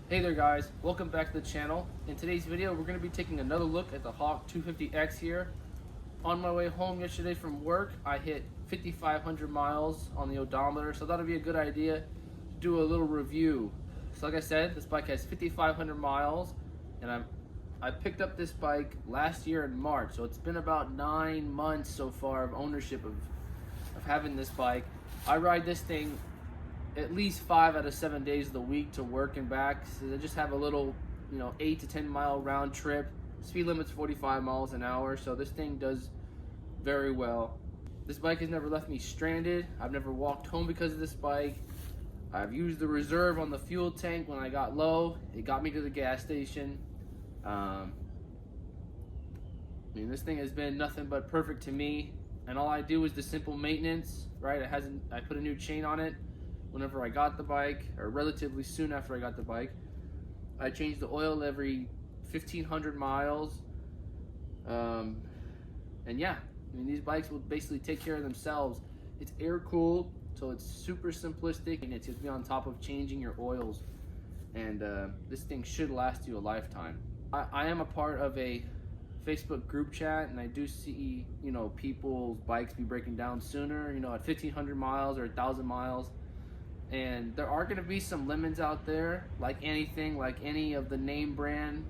Hey there guys, welcome back to the channel. In today's video we're going to be taking another look at the Hawk 250X here. On my way home yesterday from work I hit 5,500 miles on the odometer, so that'll be a good idea to do a little review. So like I said, this bike has 5,500 miles and I picked up this bike last year in March, so it's been about 9 months so far of ownership of having this bike. I ride this thing at least 5 out of 7 days of the week to work and back. So I just have a little, 8 to 10 mile round trip. Speed limit's 45 miles an hour, so this thing does very well. This bike has never left me stranded. I've never walked home because of this bike. I've used the reserve on the fuel tank when I got low. It got me to the gas station. This thing has been nothing but perfect to me, and all I do is the simple maintenance, right? I put a new chain on it whenever I got the bike, or relatively soon after I got the bike. I changed the oil every 1,500 miles. And yeah, these bikes will basically take care of themselves. It's air cooled, so it's super simplistic, and it's be on top of changing your oils. And this thing should last you a lifetime. I am a part of a Facebook group chat, and I do see, people's bikes be breaking down sooner, at 1,500 miles or 1,000 miles. And there are going to be some lemons out there, like anything, like any of the name brand,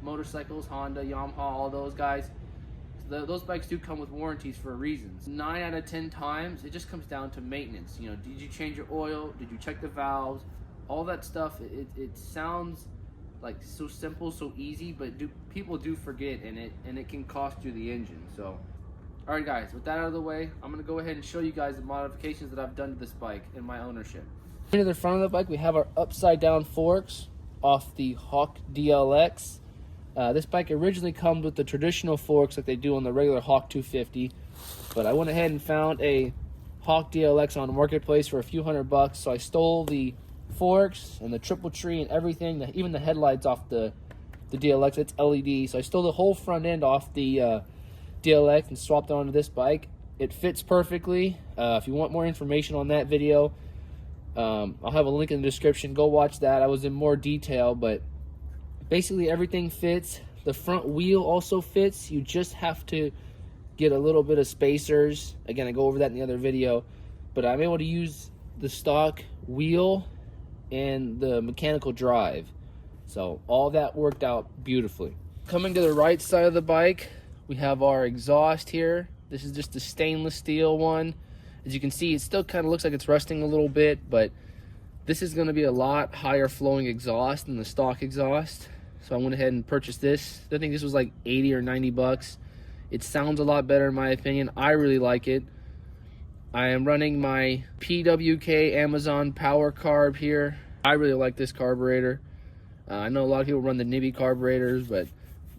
motorcycles, Honda, Yamaha, all those guys. Those bikes do come with warranties for a reason. 9 out of 10 times, it just comes down to maintenance. Did you change your oil? Did you check the valves? All that stuff, it sounds like so simple, so easy, but people do forget, and it can cost you the engine. So alright guys, with that out of the way, I'm going to go ahead and show you guys the modifications that I've done to this bike in my ownership. To the front of the bike, we have our upside down forks off the Hawk DLX. This bike originally comes with the traditional forks like they do on the regular Hawk 250, but I went ahead and found a Hawk DLX on Marketplace for a few $100, so I stole the forks and the triple tree and everything, even the headlights off the DLX. It's LED, so I stole the whole front end off the DLX and swapped it onto this bike. It fits perfectly. If you want more information on that video, I'll have a link in the description. Go watch that. I was in more detail, but basically everything fits. The front wheel also fits. You just have to get a little bit of spacers. Again, I go over that in the other video, but I'm able to use the stock wheel and the mechanical drive. So all that worked out beautifully. Coming to the right side of the bike, we have our exhaust here. This is just a stainless steel one. As you can see, it still kind of looks like it's rusting a little bit, but this is going to be a lot higher flowing exhaust than the stock exhaust. So I went ahead and purchased this. I think this was like 80 or 90 bucks. It sounds a lot better in my opinion. I really like it. I am running my PWK Amazon Power Carb here. I really like this carburetor. I know a lot of people run the Nibby carburetors, but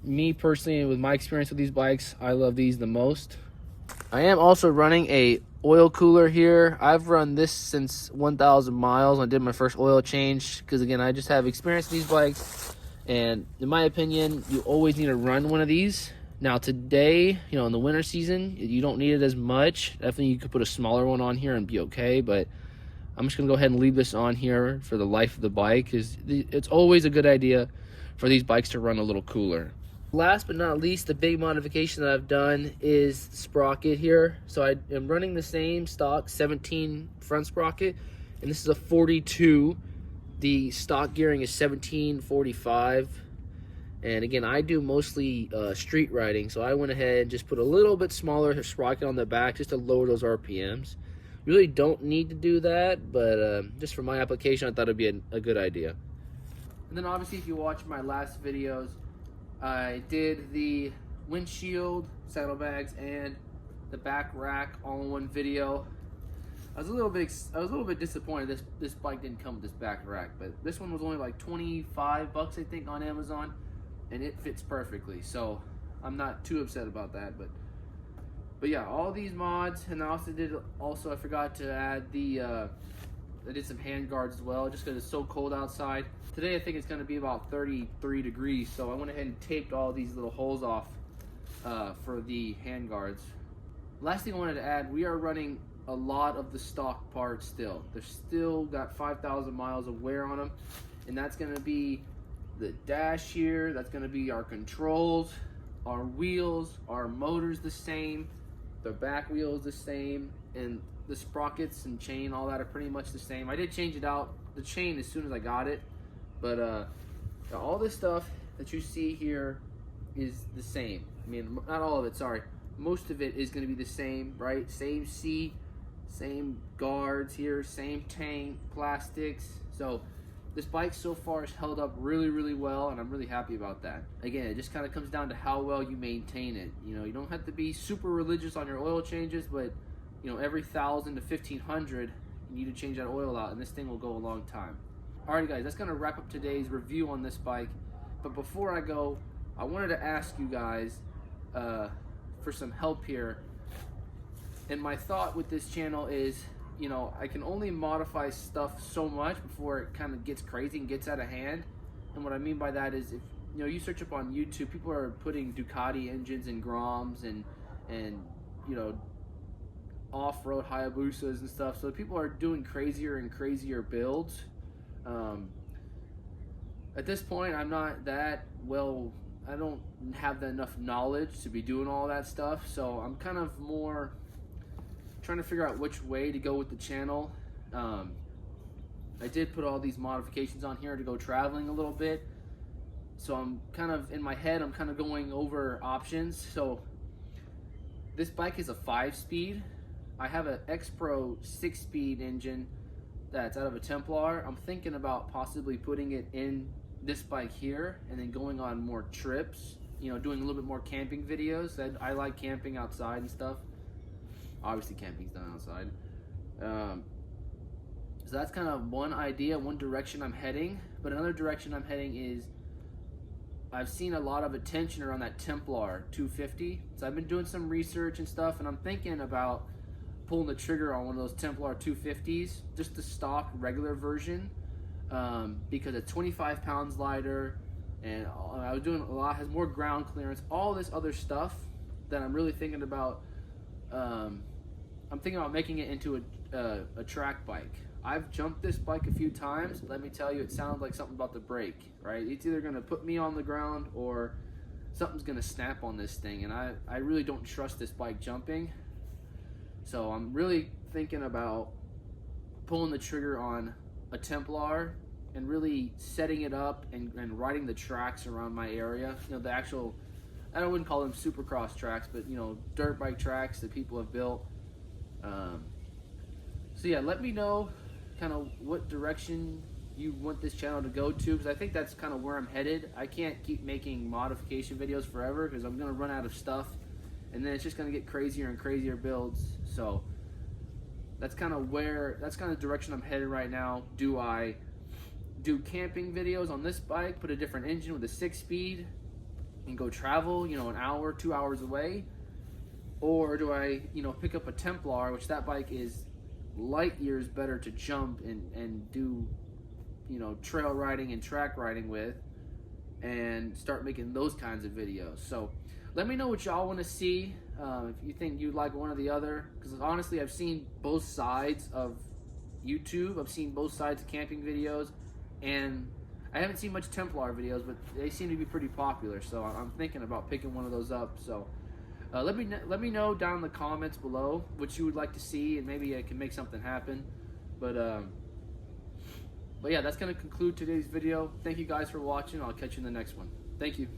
me personally, with my experience with these bikes, I love these the most. I am also running a oil cooler here. I've run this since 1,000 miles. I did my first oil change because, again, I just have experience with these bikes, and in my opinion, you always need to run one of these. Now today, in the winter season, you don't need it as much. Definitely you could put a smaller one on here and be okay, but I'm just gonna go ahead and leave this on here for the life of the bike, because it's always a good idea for these bikes to run a little cooler. Last but not least, the big modification that I've done is the sprocket here. So I am running the same stock 17 front sprocket, and this is a 42. The stock gearing is 1745. And again, I do mostly street riding, so I went ahead and just put a little bit smaller sprocket on the back just to lower those RPMs. Really don't need to do that, but just for my application, I thought it'd be a good idea. And then obviously, if you watch my last videos, I did the windshield, saddlebags, and the back rack all in one video. I was a little bit disappointed this bike didn't come with this back rack, but this one was only like 25 bucks I think on Amazon, and it fits perfectly. So I'm not too upset about that, but yeah, all these mods, and I forgot to add I did some hand guards as well, just because it's so cold outside. Today I think it's going to be about 33 degrees, so I went ahead and taped all these little holes off for the hand guards. Last thing I wanted to add, we are running a lot of the stock parts still. They're still got 5,000 miles of wear on them, and that's going to be the dash here, that's going to be our controls, our wheels, our motor's the same, the back wheel is the same, and the sprockets and chain, all that are pretty much the same. I did change it out, the chain, as soon as I got it, but all this stuff that you see here is the same. I mean, not all of it, sorry. Most of it is going to be the same, right? Same seat, same guards here, same tank, plastics. So this bike so far has held up really, really well, and I'm really happy about that. Again, it just kind of comes down to how well you maintain it. You know, you don't have to be super religious on your oil changes, but you know, every 1,000 to 1,500, you need to change that oil out, and this thing will go a long time. Alright guys, that's going to wrap up today's review on this bike. But before I go, I wanted to ask you guys for some help here. And my thought with this channel is, you know, I can only modify stuff so much before it kind of gets crazy and gets out of hand. And what I mean by that is, if you know, you search up on YouTube, people are putting Ducati engines in Groms and you know, off-road Hayabusas and stuff. So people are doing crazier and crazier builds. At this point, I'm not that well. I don't have enough knowledge to be doing all that stuff. So I'm kind of more trying to figure out which way to go with the channel. I did put all these modifications on here to go traveling a little bit. So I'm kind of, in my head, I'm kind of going over options. So this bike is a 5-speed. I have an X-Pro 6-speed engine that's out of a Templar. I'm thinking about possibly putting it in this bike here and then going on more trips, you know, doing a little bit more camping videos. I like camping outside and stuff. Obviously camping's done outside. So that's kind of one idea, one direction I'm heading. But another direction I'm heading is, I've seen a lot of attention around that Templar 250. So I've been doing some research and stuff, and I'm thinking about pulling the trigger on one of those Templar 250s, just the stock regular version, because it's 25 pounds lighter, and I was doing a lot, has more ground clearance, all this other stuff that I'm really thinking about. I'm thinking about making it into a track bike. I've jumped this bike a few times. Let me tell you, it sounds like something about to break, right? It's either gonna put me on the ground or something's gonna snap on this thing, and I really don't trust this bike jumping. So I'm really thinking about pulling the trigger on a Templar and really setting it up and riding the tracks around my area. You know, the actual, I wouldn't call them supercross tracks, but you know, dirt bike tracks that people have built. So yeah, let me know kind of what direction you want this channel to go to, because I think that's kind of where I'm headed. I can't keep making modification videos forever because I'm going to run out of stuff, and then it's just going to get crazier and crazier builds. So that's kind of the direction I'm headed right now. Do I do camping videos on this bike, put a different engine with a 6-speed and go travel, you know, an hour, 2 hours away? Or do I, you know, pick up a Templar, which that bike is light years better to jump and do, you know, trail riding and track riding with, and start making those kinds of videos? So let me know what y'all want to see, if you think you'd like one or the other, because honestly, I've seen both sides of YouTube. I've seen both sides of camping videos, and I haven't seen much Templar videos, but they seem to be pretty popular, so I'm thinking about picking one of those up. So let me know down in the comments below what you would like to see, and maybe I can make something happen. But yeah, that's going to conclude today's video. Thank you guys for watching. I'll catch you in the next one. Thank you.